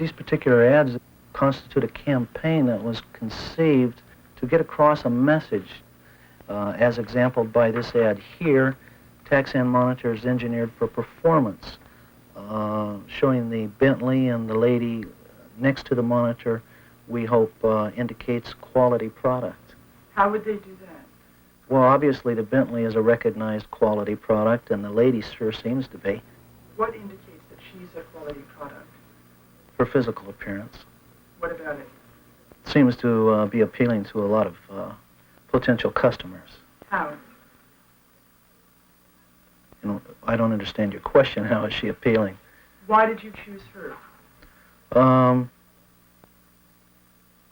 These particular ads constitute a campaign that was conceived to get across a message, as exampled by this ad here. Taxan monitor is engineered for performance, showing the Bentley, and the lady next to the monitor, we hope, indicates quality product. How would they do that? Well, obviously the Bentley is a recognized quality product, and the lady sure seems to be. What indicates that she's a quality product? Her physical appearance. What about it? Seems to be appealing to a lot of potential customers. How? You know, I don't understand your question. How is she appealing? Why did you choose her?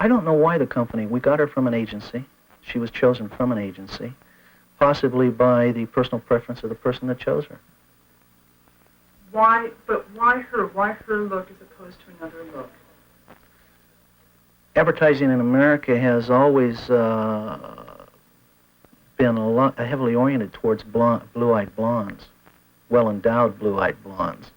I don't know why the company. We got her from an agency. She was chosen from an agency, possibly by the personal preference of the person that chose her. Why? But why her? Why her look as opposed to another look? Advertising in America has always been heavily oriented towards blue-eyed blondes, well-endowed blue-eyed blondes.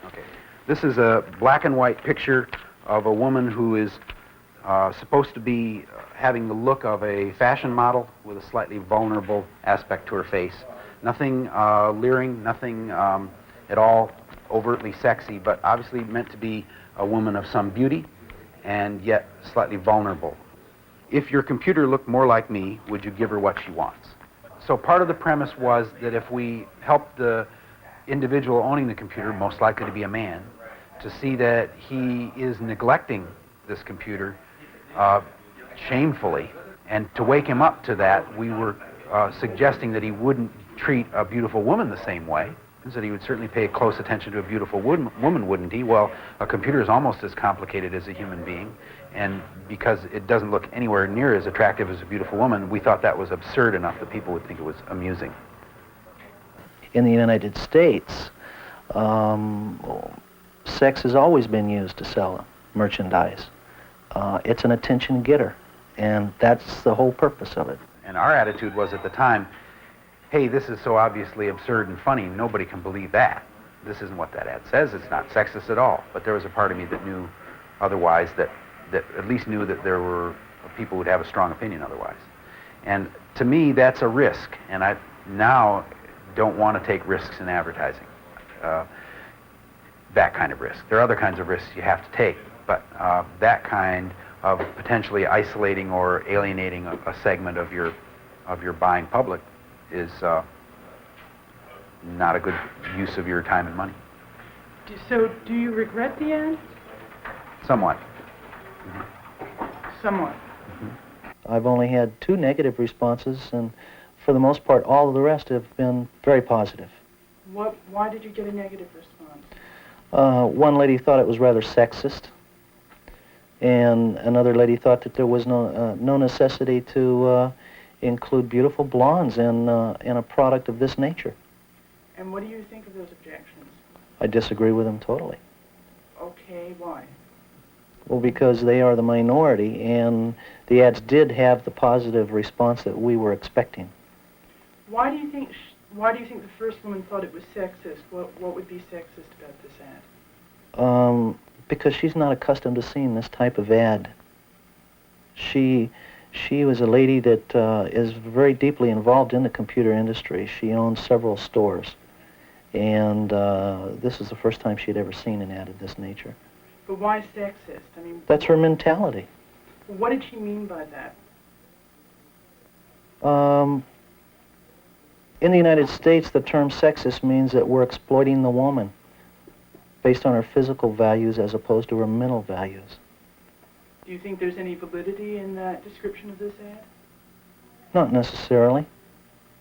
Okay, this is a black and white picture of a woman who is supposed to be having the look of a fashion model with a slightly vulnerable aspect to her face. Nothing leering, nothing at all overtly sexy, but obviously meant to be a woman of some beauty and yet slightly vulnerable. If your computer looked more like me, would you give her what she wants? So part of the premise was that if we help the individual owning the computer, most likely to be a man, to see that he is neglecting this computer shamefully, and to wake him up to that, we were suggesting that he wouldn't treat a beautiful woman the same way, that he would certainly pay close attention to a beautiful woman, wouldn't he? Well, a computer is almost as complicated as a human being, and because it doesn't look anywhere near as attractive as a beautiful woman, we thought that was absurd enough that people would think it was amusing. In the United States, sex has always been used to sell merchandise. It's an attention getter, and that's the whole purpose of it. And our attitude was at the time, hey, this is so obviously absurd and funny, nobody can believe that. This isn't what that ad says, it's not sexist at all. But there was a part of me that knew otherwise, that at least knew that there were people who would have a strong opinion otherwise. And to me, that's a risk, and I now don't want to take risks in advertising. That kind of risk. There are other kinds of risks you have to take, but that kind of potentially isolating or alienating a segment of your buying public is not a good use of your time and money. So, do you regret the ad? Somewhat. Somewhat. I've only had 2 negative responses, and for the most part, all of the rest have been very positive. Why did you get a negative response? One lady thought it was rather sexist, and another lady thought that there was no necessity to include beautiful blondes in a product of this nature. And what do you think of those objections? I disagree with them totally. Okay, why? Well, because they are the minority, and the ads did have the positive response that we were expecting. Why do you think the first woman thought it was sexist? What would be sexist about this ad? Because she's not accustomed to seeing this type of ad. She was a lady that is very deeply involved in the computer industry. She owns several stores, and this is the first time she'd ever seen an ad of this nature. But why sexist? I mean, that's her mentality. What did she mean by that? In the United States, the term sexist means that we're exploiting the woman based on her physical values as opposed to her mental values. Do you think there's any validity in that description of this ad? Not necessarily.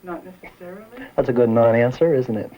Not necessarily? That's a good non-answer, isn't it?